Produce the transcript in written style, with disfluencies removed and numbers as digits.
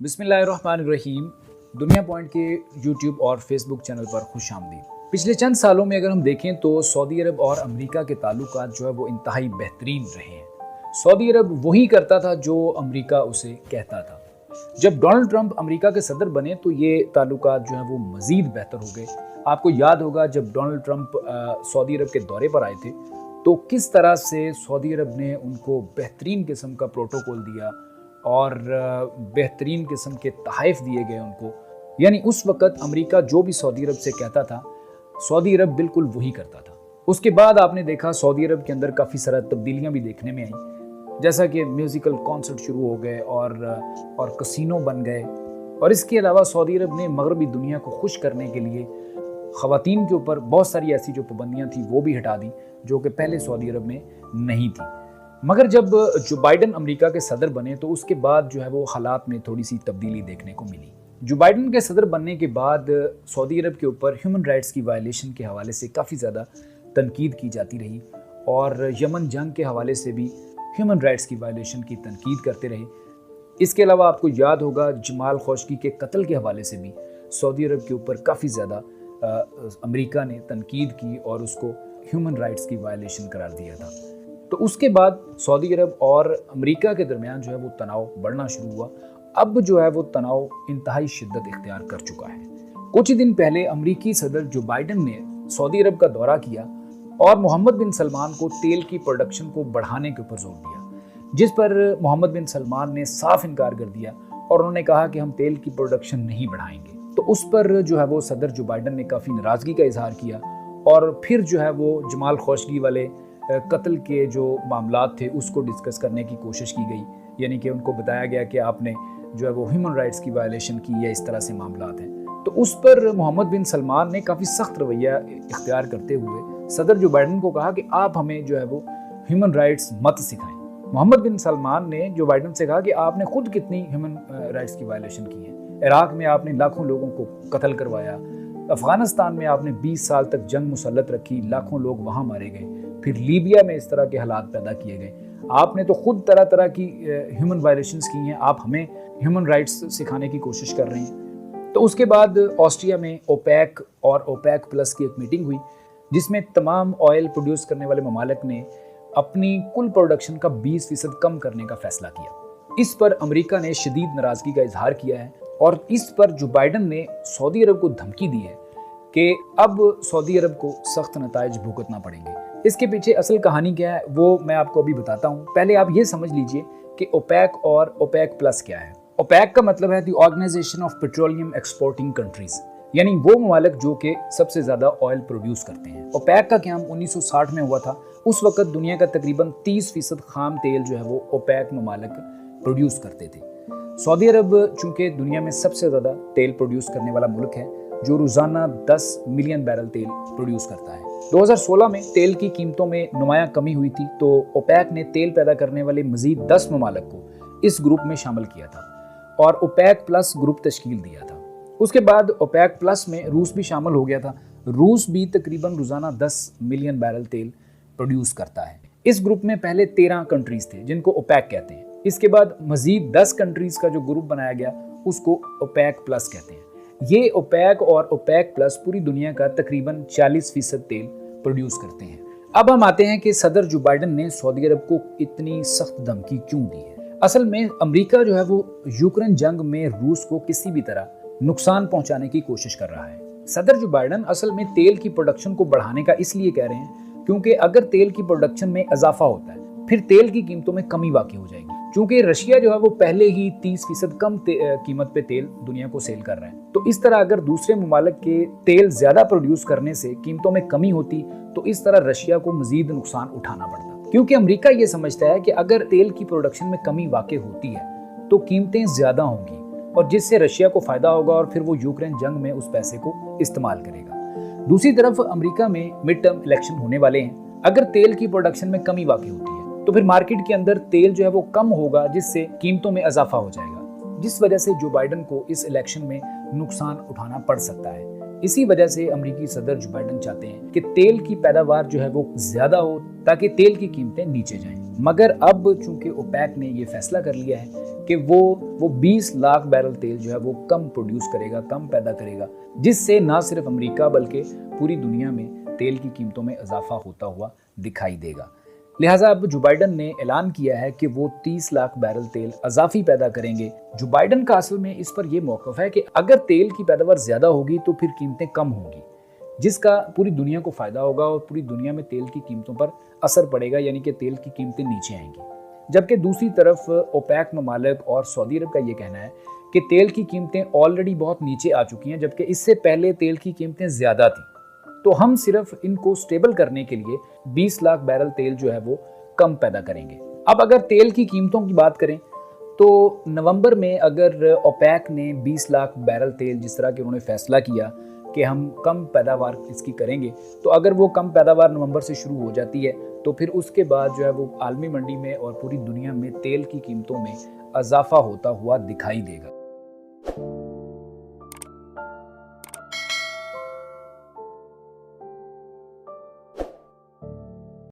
बिस्मिल्लाहिर्रहमानिर्रहीम। दुनिया पॉइंट के यूट्यूब और फेसबुक चैनल पर खुशामदीद। पिछले चंद सालों में अगर हम देखें तो सऊदी अरब और अमेरिका के ताल्लुकात जो है वो इंतहाई बेहतरीन रहे हैं। सऊदी अरब वही करता था जो अमेरिका उसे कहता था। जब डोनाल्ड ट्रंप अमेरिका के सदर बने तो ये ताल्लुकात जो है वो मज़ीद बेहतर हो गए। आपको याद होगा जब डोनाल्ड ट्रंप सऊदी अरब के दौरे पर आए थे तो किस तरह से सऊदी अरब ने उनको बेहतरीन किस्म का प्रोटोकॉल दिया और बेहतरीन किस्म के तहफ़ दिए गए उनको। यानी उस वक़्त अमेरिका जो भी सऊदी अरब से कहता था सऊदी अरब बिल्कुल वही करता था। उसके बाद आपने देखा सऊदी अरब के अंदर काफ़ी सारा तब्दीलियाँ भी देखने में आई, जैसा कि म्यूज़िकल कॉन्सर्ट शुरू हो गए और कसिनो बन गए। और इसके अलावा सऊदी अरब ने मगरबी दुनिया को खुश करने के लिए ख़वातीन के ऊपर बहुत सारी ऐसी जो पाबंदियाँ थी वो भी हटा दी जो कि पहले सऊदी अरब में नहीं थी। मगर जब जो बाइडन अमेरिका के सदर बने तो उसके बाद जो है वो हालात में थोड़ी सी तब्दीली देखने को मिली। जो बाइडन के सदर बनने के बाद सऊदी अरब के ऊपर ह्यूमन राइट्स की वायलेशन के हवाले से काफ़ी ज़्यादा तनकीद की जाती रही और यमन जंग के हवाले से भी ह्यूमन राइट्स की वायलेशन की तनकीद करते रहे। इसके अलावा आपको याद होगा जमाल खशोगी के कत्ल के हवाले से भी सऊदी अरब के ऊपर काफ़ी ज़्यादा अमेरिका ने तनकीद की और उसको ह्यूमन राइट्स की वायलेशन करार दिया था। तो उसके बाद सऊदी अरब और अमेरिका के दरमियान जो है वो तनाव बढ़ना शुरू हुआ। अब जो है वो तनाव इंतहाई शिद्दत इख्तियार कर चुका है। कुछ ही दिन पहले अमेरिकी सदर जो बाइडन ने सऊदी अरब का दौरा किया और मोहम्मद बिन सलमान को तेल की प्रोडक्शन को बढ़ाने के ऊपर जोर दिया, जिस पर मोहम्मद बिन सलमान ने साफ इनकार कर दिया और उन्होंने कहा कि हम तेल की प्रोडक्शन नहीं बढ़ाएंगे। तो उस पर जो है वो सदर जो बाइडन ने काफ़ी नाराज़गी का इजहार किया और फिर जो है वो जमाल खशोगी वाले कत्ल के जो मामलात थे उसको डिस्कस करने की कोशिश की गई। यानी कि उनको बताया गया कि आपने जो है वो ह्यूमन राइट्स की वायलेशन की या इस तरह से मामलात हैं। तो उस पर मोहम्मद बिन सलमान ने काफ़ी सख्त रवैया इख्तियार करते हुए सदर जो बाइडन को कहा कि आप हमें जो है वो ह्यूमन राइट्स मत सिखाएं। मोहम्मद बिन सलमान ने जो बाइडन से कहा कि आपने खुद कितनी ह्यूमन राइट्स की वायलेशन की है। इराक में आपने लाखों लोगों को कत्ल करवाया, अफगानिस्तान में आपने 20 साल तक जंग मुसल्लत रखी, लाखों लोग वहाँ मारे गए, फिर लीबिया में इस तरह के हालात पैदा किए गए। आपने तो खुद तरह तरह की ह्यूमन वायलेशंस की हैं, आप हमें ह्यूमन राइट्स सिखाने की कोशिश कर रहे हैं। तो उसके बाद ऑस्ट्रिया में ओपेक और ओपेक प्लस की एक मीटिंग हुई जिसमें तमाम ऑयल प्रोड्यूस करने वाले ममालिक ने अपनी कुल प्रोडक्शन का 20% कम करने का फैसला किया। इस पर अमेरिका ने शदीद नाराज़गी का इजहार किया है और इस पर जो बाइडन ने सऊदी अरब को धमकी दी है कि अब सऊदी अरब को सख्त नताइज भुगतना पड़ेंगे। इसके पीछे असल कहानी क्या है वो मैं आपको अभी बताता हूँ। पहले आप ये समझ लीजिए कि ओपेक और ओपेक प्लस क्या है। ओपेक का मतलब है the organisation of petroleum exporting countries, यानी वो ममालिक जो कि सबसे ज़्यादा ऑयल प्रोड्यूस करते हैं। ओपेक का क़याम 1960 में हुआ था। उस वक्त दुनिया का तकरीबन 30% खाम तेल जो है वो ओपेक ममालिक प्रोड्यूस करते थे। सऊदी अरब चूँकि दुनिया में सबसे ज़्यादा तेल प्रोड्यूस करने वाला मुल्क है जो रोज़ाना 10 मिलियन बैरल तेल प्रोड्यूस करता है। 2016 में तेल की कीमतों में नुमायां कमी हुई थी तो ओपेक ने तेल पैदा करने वाले मज़ीद 10 ममालिक को इस ग्रुप में शामिल किया था और ओपेक प्लस ग्रुप तश्कील दिया था। उसके बाद ओपेक प्लस में रूस भी शामिल हो गया था। रूस भी तकरीबन रोज़ाना 10 मिलियन बैरल तेल प्रोड्यूस करता है। इस ग्रुप में पहले 13 कंट्रीज़ थे जिनको ओपेक कहते हैं। इसके बाद मज़ीद 10 कंट्रीज़ का जो ग्रुप बनाया गया उसको ओपेक प्लस कहते हैं। ये ओपेक और ओपेक प्लस पूरी दुनिया का तकरीबन 40% तेल प्रोड्यूस करते हैं। अब हम आते हैं कि सदर जो बाइडन ने सऊदी अरब को इतनी सख्त धमकी क्यों दी है। असल में अमेरिका जो है वो यूक्रेन जंग में रूस को किसी भी तरह नुकसान पहुंचाने की कोशिश कर रहा है। सदर जो बाइडन असल में तेल की प्रोडक्शन को बढ़ाने का इसलिए कह रहे हैं क्योंकि अगर तेल की प्रोडक्शन में इजाफा होता है फिर तेल की कीमतों में कमी वाक़ई हो जाएगी। क्योंकि रशिया जो है वो पहले ही 30% कम कीमत पे तेल दुनिया को सेल कर रहा है। तो इस तरह अगर दूसरे ममालिक के तेल ज़्यादा प्रोड्यूस करने से कीमतों में कमी होती तो इस तरह रशिया को मज़ीद नुकसान उठाना पड़ता। क्योंकि अमेरिका ये समझता है कि अगर तेल की प्रोडक्शन में कमी वाक़ई होती है तो कीमतें ज़्यादा होंगी और जिससे रशिया को फ़ायदा होगा और फिर वो यूक्रेन जंग में उस पैसे को इस्तेमाल करेगा। दूसरी तरफ अमेरिका में मिड टर्म इलेक्शन होने वाले हैं। अगर तेल की प्रोडक्शन में कमी वाक़ई होती है तो फिर मार्केट के अंदर तेल जो है वो कम होगा जिससे कीमतों में इजाफा हो जाएगा, जिस वजह से जो बाइडन को इस इलेक्शन में नुकसान उठाना पड़ सकता है। इसी वजह से अमेरिकी सदर जो बाइडन चाहते हैं कि तेल की पैदावार जो है वो ज्यादा हो ताकि तेल की कीमतें नीचे जाएं। मगर अब चूंकि ओपेक ने ये फैसला कर लिया है कि वो 20 लाख बैरल तेल जो है वो कम प्रोड्यूस करेगा, कम पैदा करेगा, जिससे ना सिर्फ अमेरिका बल्कि पूरी दुनिया में तेल की कीमतों में इजाफा होता हुआ दिखाई देगा। लिहाजा अब जो बाइडन ने ऐलान किया है कि वो 30 लाख बैरल तेल अजाफी पैदा करेंगे। जो बाइडन का असल में इस पर यह मौक़िफ़ है कि अगर तेल की पैदावार ज़्यादा होगी तो फिर कीमतें कम होंगी, जिसका पूरी दुनिया को फ़ायदा होगा और पूरी दुनिया में तेल की कीमतों पर असर पड़ेगा, यानी कि तेल की कीमतें नीचे आएंगी। जबकि दूसरी तरफ ओपेक ममालिक और सऊदी अरब का ये कहना है कि तेल की कीमतें ऑलरेडी बहुत नीचे आ चुकी हैं, जबकि इससे पहले तेल की कीमतें ज़्यादा थी, तो हम सिर्फ इनको स्टेबल करने के लिए 20 लाख बैरल तेल जो है वो कम पैदा करेंगे। अब अगर तेल की कीमतों की बात करें तो नवंबर में अगर ओपेक ने 20 लाख बैरल तेल, जिस तरह कि उन्होंने फैसला किया कि हम कम पैदावार इसकी करेंगे, तो अगर वो कम पैदावार नवंबर से शुरू हो जाती है तो फिर उसके बाद जो है वो आलमी मंडी में और पूरी दुनिया में तेल की कीमतों में इजाफा होता हुआ दिखाई देगा।